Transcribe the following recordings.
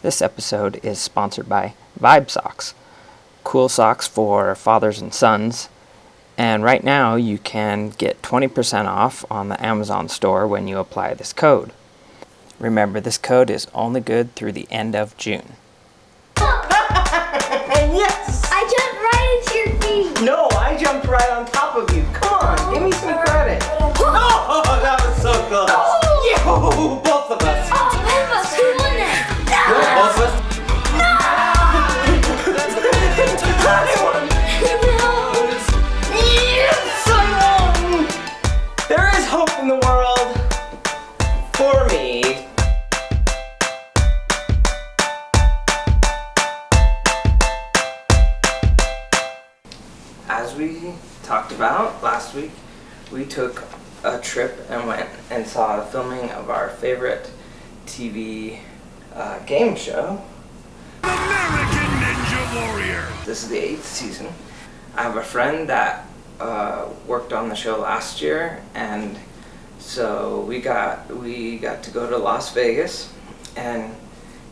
This episode is sponsored by Vibe Socks, cool socks for fathers and sons. And right now you can get 20% off on the Amazon store when you apply this code. Remember, this code is only good through the end of June. Yes! I jumped right into your feet. No, I jumped right on top of you. Come on, give me some credit. Oh, that was so close. Oh. Both of us. Oh, both of us. Who won that? Both of us. Yes, I won! There is hope in the world for me. As we talked about last week, we took a trip and went and saw a filming of our favorite TV game show. American Ninja Warrior. This is the 8th season. I have a friend that worked on the show last year, and so we got to go to Las Vegas, and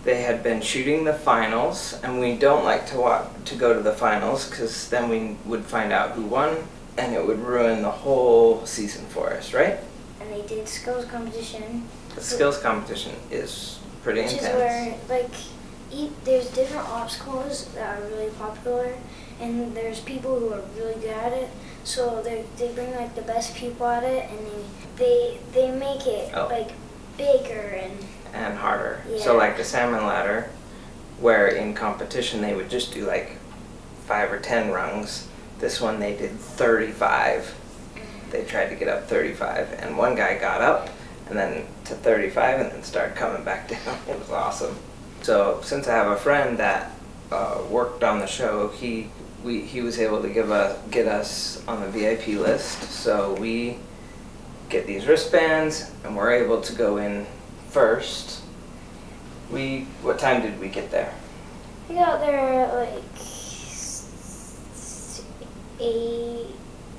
they had been shooting the finals, and we don't like to go to the finals because then we would find out who won, and it would ruin the whole season for us, right? And they did skills competition. The skills competition is pretty Which intense. is where, there's different obstacles that are really popular, and there's people who are really good at it. So they bring the best people at it, and they make it bigger and harder. Yeah. So like the salmon ladder, where in competition they would just do 5 or 10 rungs. This one they did 35. They tried to get up 35, and one guy got up and then to 35 and then started coming back down. It was awesome. So since I have a friend that worked on the show, he was able to get us on the VIP list. So we get these wristbands and we're able to go in first. What time did we get there? We got there at 8,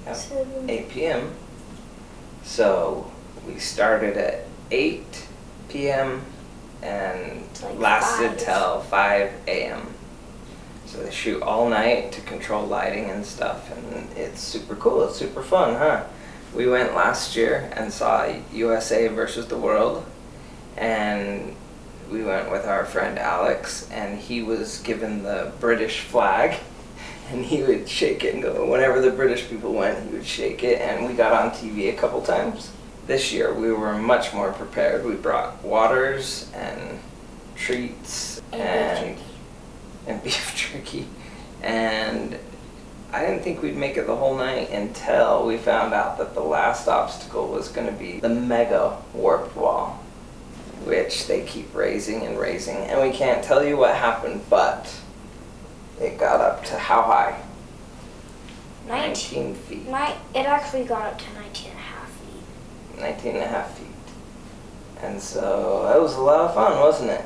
Yep. 7. 8 p.m. So we started at 8 p.m. and lasted 5. till 5 a.m. So they shoot all night to control lighting and stuff, and it's super cool. It's super fun, huh? We went last year and saw USA versus the World, and we went with our friend Alex, and he was given the British flag, and he would shake it and go, whenever the British people went, he would shake it, and we got on TV a couple times. This year we were much more prepared. We brought waters and treats and beef jerky, and I didn't think we'd make it the whole night until we found out that the last obstacle was going to be the mega warped wall, which they keep raising and raising, and we can't tell you what happened, but it got up to how high? 19 feet. It actually got up to 19 and a half feet. 19 and a half feet. And so that was a lot of fun, wasn't it?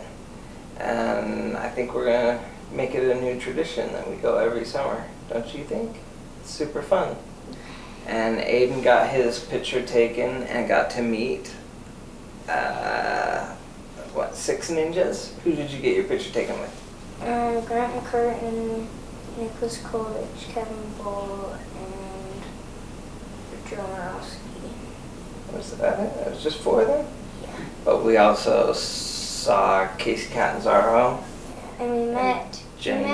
And I think we're going to make it a new tradition that we go every summer, don't you think? It's super fun. And Aiden got his picture taken and got to meet 6 ninjas? Who did you get your picture taken with? Grant McCurtain, Nicholas Colich, Kevin Ball, and Joe Morowski. Was that it? It was just 4 of them? Yeah. But we also saw Casey Catanzaro. And we met Jenny.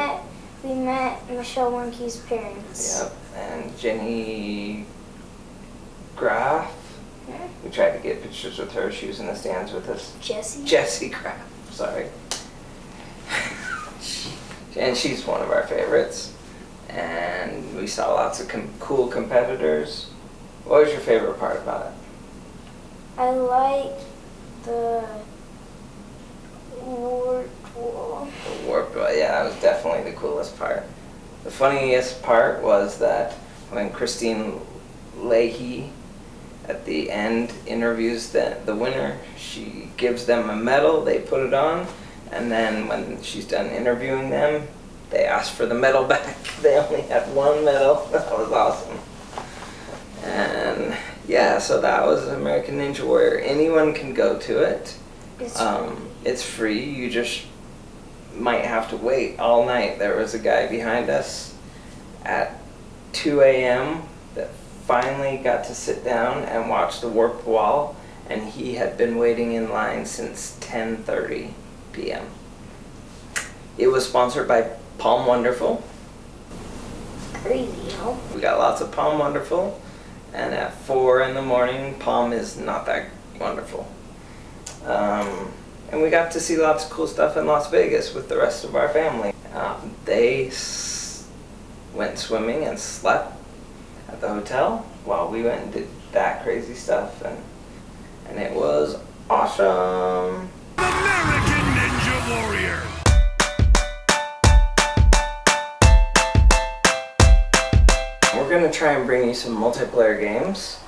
we met Michelle Winke's parents. Yep. And Jenny Graff. Yeah. We tried to get pictures with her. She was in the stands with us. Jessie Graff. Sorry. And she's one of our favorites. And we saw lots of cool competitors. What was your favorite part about it? I liked the warped wall. The warped wall. Yeah, that was definitely the coolest part. The funniest part was that when Christine Leahy at the end interviews the winner, she gives them a medal, they put it on, and then when she's done interviewing them, they ask for the medal back. They only had one medal. That was awesome. And yeah, so that was American Ninja Warrior. Anyone can go to it. It's It's free. You just might have to wait all night. There was a guy behind us at 2 a.m. that finally got to sit down and watch the warped wall, and he had been waiting in line since 10:30 p.m. It was sponsored by Palm Wonderful. Crazy, huh? We got lots of Palm Wonderful, and at 4 in the morning, Palm is not that wonderful. And we got to see lots of cool stuff in Las Vegas with the rest of our family. They went swimming and slept at the hotel while we went and did that crazy stuff, and it was awesome. American Ninja Warrior. We're gonna try and bring you some multiplayer games.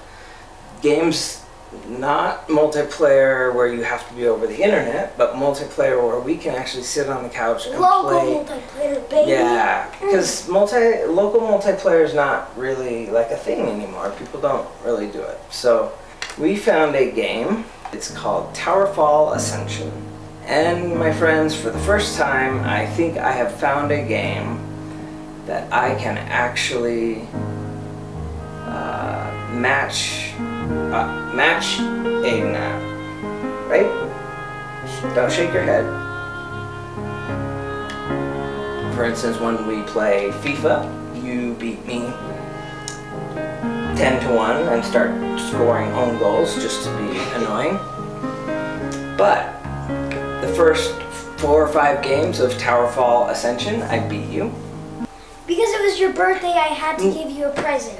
Games not multiplayer where you have to be over the internet, but multiplayer where we can actually sit on the couch and Local play. multiplayer, baby. Yeah, because local multiplayer is not really like a thing anymore. People don't really do it. So we found a game. It's called Towerfall Ascension. And my friends, for the first time, I think I have found a game that I can actually match Aiden at. Right? Don't shake your head. For instance, when we play FIFA, you beat me 10-1 and start scoring own goals just to be annoying. But the first 4 or 5 games of Towerfall Ascension, I beat you. Because it was your birthday, I had to give you a present.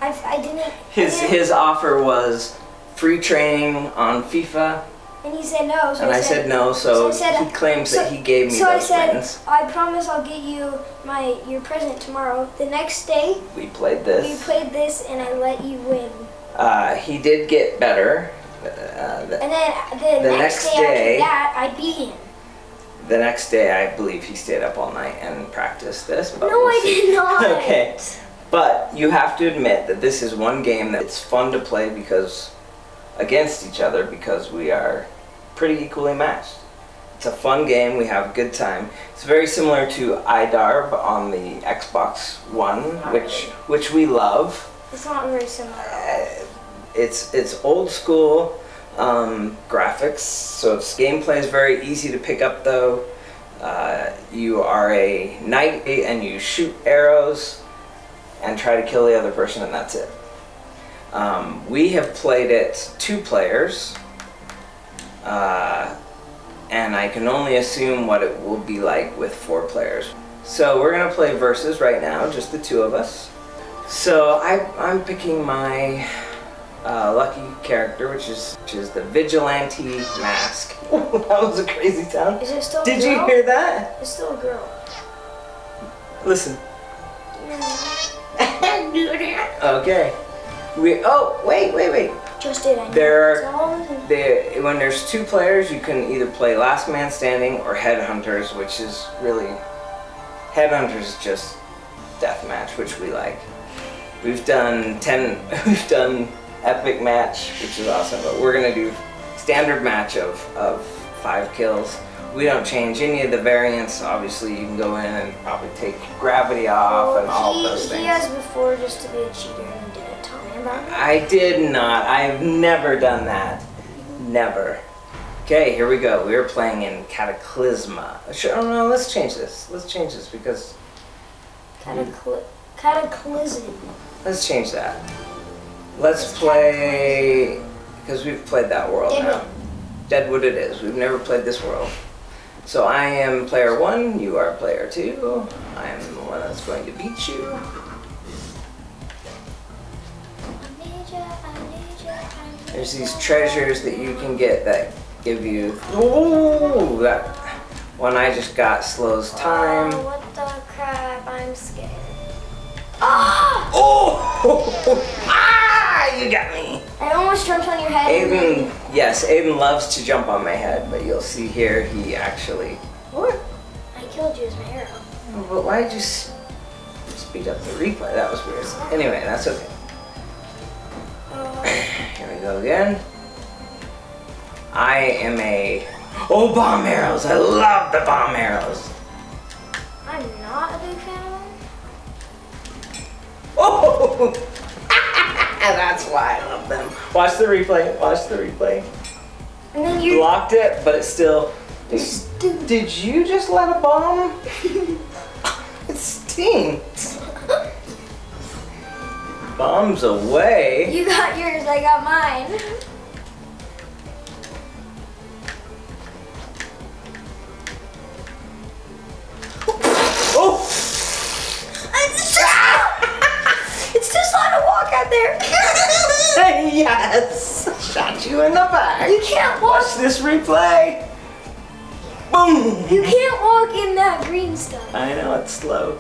I didn't. His offer was free training on FIFA, And he said no. So and I said no. So I said, he claims that he gave me So I those said, wins. I promise I'll get you your present tomorrow. The next day, We played we this. played this, and I let you win. He did get better. And then the next next day day- after that, I beat him. The next day, I believe he stayed up all night and practiced this. But No, we'll I see. did not. Okay. But you have to admit that this is one game that it's fun to play because against each other because we are pretty equally matched. It's a fun game. We have a good time. It's very similar to IDARB on the Xbox One, which we love. It's not very similar. It's old school graphics, so its gameplay is very easy to pick up. Though you are a knight and you shoot arrows and try to kill the other person, and that's it. We have played it 2 players, and I can only assume what it will be like with 4 players. So we're gonna play versus right now, just the 2 of us. So I'm picking my lucky character, which is the Vigilante Mask. That was a crazy sound. Is it still a Did girl? you hear that? It's still a girl. Listen. Okay. Wait. Just did. I know. There It's all in- When there's 2 players, you can either play Last Man Standing or Headhunters, which is really Headhunters is just deathmatch, which we like. We've done epic match, which is awesome, but we're gonna do standard match of 5 kills. We don't change any of the variants. Obviously, you can go in and probably take gravity off and all of those things. He has before just to be a cheater and didn't tell me about it. I did not. I've never done that. Never. Okay, here we go. We're playing in Cataclysma. Oh no, let's change this. Let's change this because Cataclysm. let's change that. Let's play because we've played that world now. Deadwood it is. We've never played this world. So I am player 1, you are player 2. I am the one that's going to beat you. There's these treasures that you can get that give you. Ooh, that one I just got slows time. Oh, what the crap? I'm scared. Ah! Oh! Ah! You got me. I almost jumped on your head. Aiden loves to jump on my head, but you'll see here he actually. What? I killed you as my arrow. Oh, but why did you speed up the replay? That was weird. Anyway, that's okay. Here we go again. I am a Oh, bomb arrows! I love the bomb arrows. I'm not a big fan of them. Oh! That's why I love them. Watch the replay. Watch the replay. And then you Blocked it, but it's still. Stupid. Did you just let a bomb? It stinks. Bombs away. You got yours, I got mine. Oh! It's too slow to walk out there. Yes! Shot you in the back. You can't walk. Watch this replay. Boom! You can't walk in that green stuff. I know, it's slow.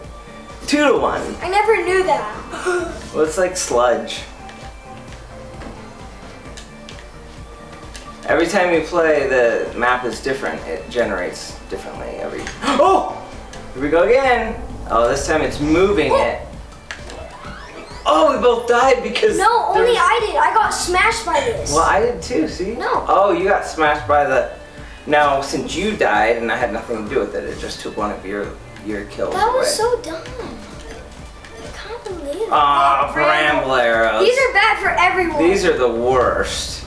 2 to 1. I never knew that. Well, it's like sludge. Every time you play, the map is different. It generates differently every... Oh! Here we go again. Oh, this time it's moving it. Oh, we both died because... No, only there's- I did. I got smashed by this. Well, I did too, see? No. Oh, you got smashed by the... Now, since you died and I had nothing to do with it, it just took one of your kills That away. was so dumb. I can't believe it. Aw, bramble arrows. These are bad for everyone. These are the worst.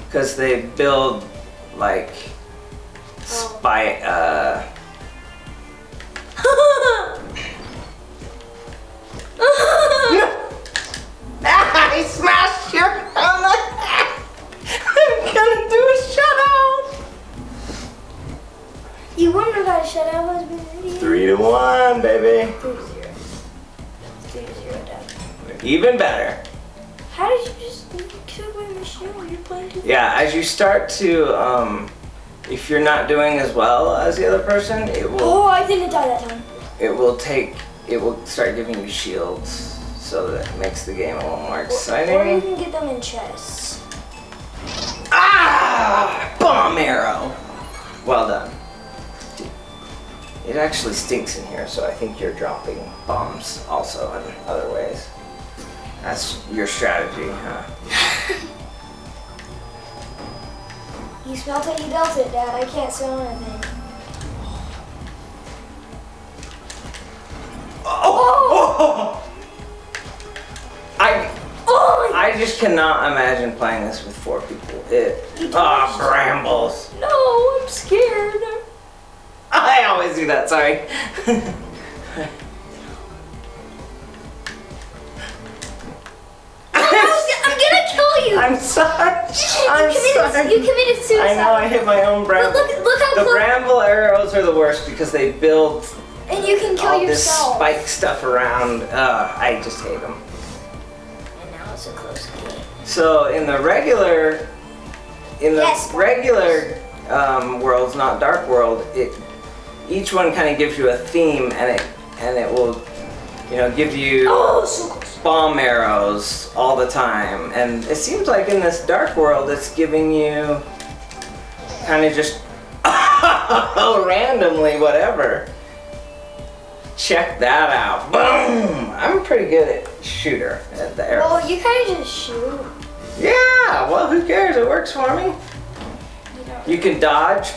Because they build, like, I smashed your helmet! I'm gonna do a shutout! You wouldn't have got a shutout. I was being an idiot. 3 to 1, baby. 3-0. 3-0 down. Even better. How did you just kill my machine when you're playing too? Yeah, as you start to, if you're not doing as well as the other person, it will. Oh, I didn't die that time. It will start giving you shields, so that it makes the game a little more Or you exciting. can get them in chests. Ah! Bomb arrow! Well done. It actually stinks in here, so I think you're dropping bombs also in other ways. That's your strategy, huh? You smelt it, you dealt it, Dad. I can't smell anything. Oh! Oh! I just cannot imagine playing this with 4 people. Brambles. No, I'm scared. I always do that, sorry. I'm gonna kill you. I'm sorry. You committed suicide. I know, I hit my own bramble. Look how The close. bramble arrows are the worst because they build And you can kill all this yourself. spike stuff around. I just hate them. And now it's a close game. So in the regular, Yes. worlds, not Dark World, each one kind of gives you a theme, and it will, give you Oh, so close. bomb arrows all the time. And it seems like in this Dark World, it's giving you kind of just randomly whatever. Check that out. Boom! I'm pretty good at shooter at the arrows. Well, you kind of just shoot. Yeah, well, who cares? It works for me. You can dodge.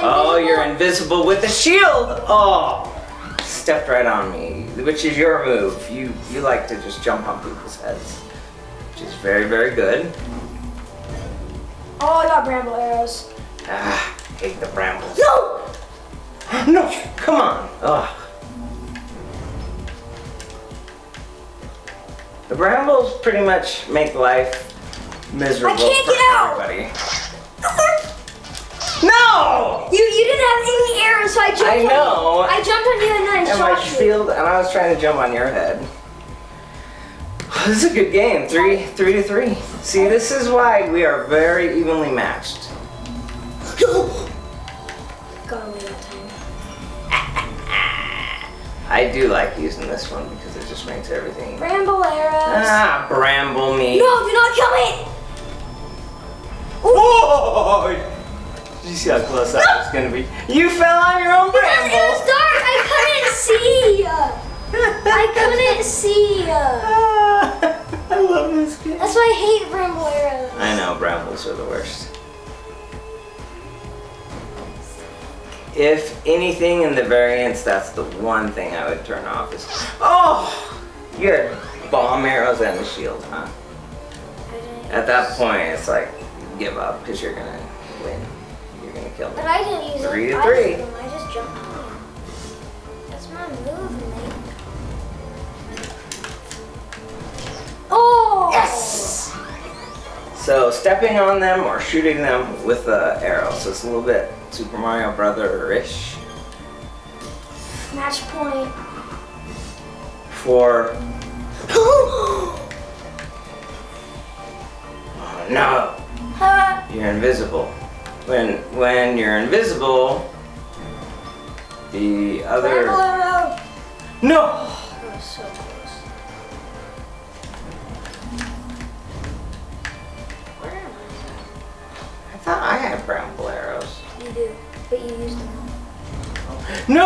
Oh, you're invisible with the shield. Oh, stepped right on me, which is your move. You like to just jump on people's heads, which is very, very good. Oh, I got bramble arrows. Ah, hate the brambles. No! No, come on. Ugh. The brambles pretty much make life miserable I can't for get out. everybody. No! You didn't have any arrows, so I jumped I know. on you. I jumped on you and then I And my shot you. shield, and I was trying to jump on your head. This is a good game. 3 to 3. See, this is why we are very evenly matched. Got away that time. I do like using this one because it just makes everything. Bramble arrows. Bramble me. No, do not kill me! Whoa! Did you see how close that was gonna be? You fell on your own Because bramble. it was dark, I couldn't see. I couldn't see. I love this game. That's why I hate bramble arrows. I know, brambles are the worst. If anything in the variants, that's the one thing I would turn off is, oh, you had bomb arrows and a shield, huh? At that point, it's like, give up, because you're gonna win. You're gonna kill But them. I didn't use them. 3 to I 3. used them. I just jumped on them. That's my move, mate. Oh! Yes! So stepping on them or shooting them with the arrow. So it's a little bit Super Mario Brother-ish. Match point. For no, Ha! you're invisible. When you're invisible, the Bramble other arrow. no. That was so close. Where am I thought I had bramble arrows. I? You do, but you used them. No!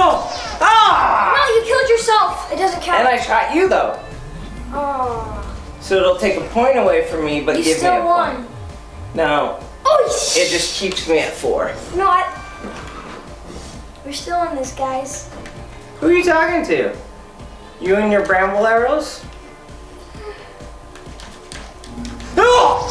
Ah! No, you killed yourself. It doesn't count. And I shot you though. Oh. So it'll take a point away from me, but You give me still a won. point. No, Oh, it just keeps me at 4. No, we're still in this, guys. Who are you talking to? You and your bramble arrows? No!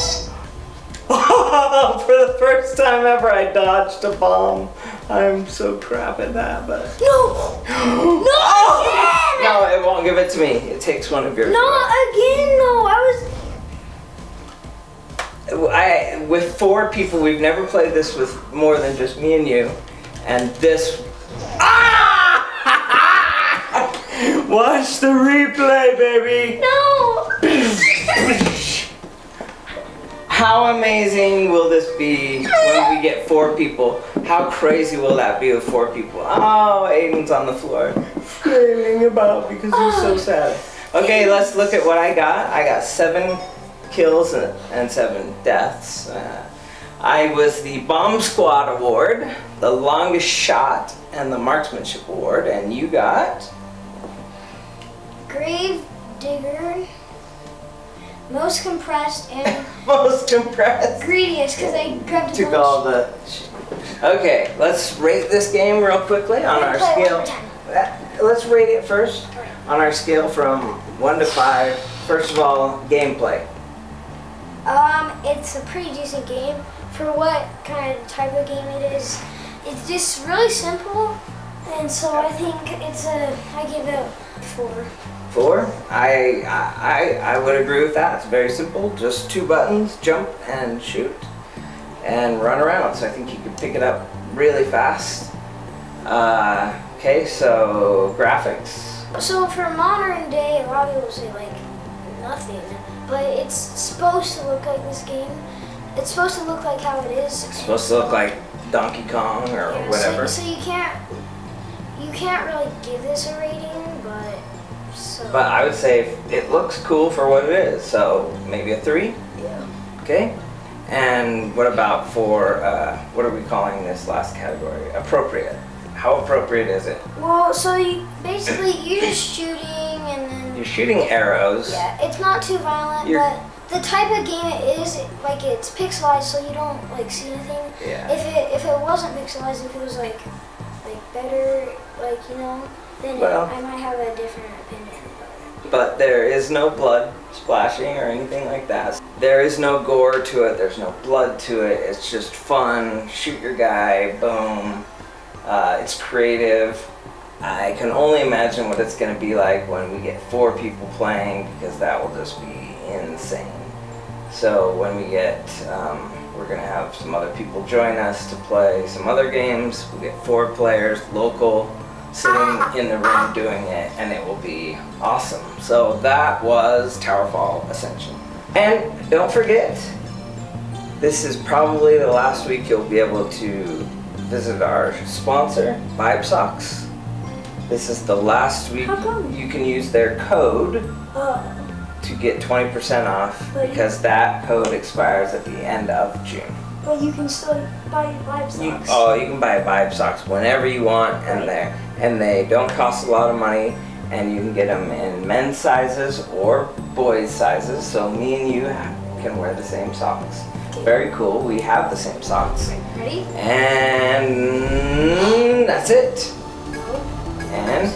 For the first time ever, I dodged a bomb. I'm so crap at that, but No! No! Oh! Again! No, it won't give it to me. It takes one of yours. Not again, no. With 4 people, we've never played this with more than just me and you. And this. Ah! Watch the replay, baby. No! How amazing will this be when we get 4 people? How crazy will that be with 4 people? Oh, Aiden's on the floor, flailing about because he's so sad. Okay, let's look at what I got. I got 7 kills and 7 deaths. I was the Bomb Squad Award, the Longest Shot, and the Marksmanship Award, and you got? Grave Digger, Most Compressed, and Most Compressed. Greediest, because I grabbed a Took all the. Okay, let's rate this game real quickly on our Play scale. one more time. Let's rate it first on our scale from 1 to 5. First of all, gameplay. It's a pretty decent game for what kind of type of game it is. It's just really simple, and so I think I give it a 4. 4. I would agree with that. It's very simple. Just 2 buttons: jump and shoot, and run around. So I think you can pick it up really fast. Okay, so graphics. So for modern day, a lot of people say like nothing, but it's supposed to look like this game. It's supposed to look like how it is. It's supposed to look like Donkey Kong or Yeah, whatever. So you can't really give this a rating, but so. But I would say it looks cool for what it is. So maybe a 3. Yeah. Okay. And what about for what are we calling this last category? Appropriate. How appropriate is it? Well, so basically you're just shooting and then. You're shooting arrows. Yeah, it's not too violent, You're- but the type of game it is, like it's pixelized, so you don't like see anything. Yeah. If it wasn't pixelized, if it was like better, like then Well- I might have a different opinion about it. But there is no blood splashing or anything like that. There is no gore to it. There's no blood to it. It's just fun. Shoot your guy. Boom. It's creative. I can only imagine what it's going to be like when we get 4 people playing, because that will just be insane. So when we get, we're going to have some other people join us to play some other games. We'll get 4 players, local, sitting in the room doing it, and it will be awesome. So that was Towerfall Ascension. And don't forget, this is probably the last week you'll be able to visit our sponsor, Vibe Socks. This is the last week How come? you can use their code to get 20% off, But- because that code expires at the end of June. But you can still buy Vibe Socks. You can buy Vibe Socks whenever you want, and they don't cost a lot of money, and you can get them in men's sizes or boys' sizes, so me and you can wear the same socks. Very cool. We have the same socks. Ready? And that's it. And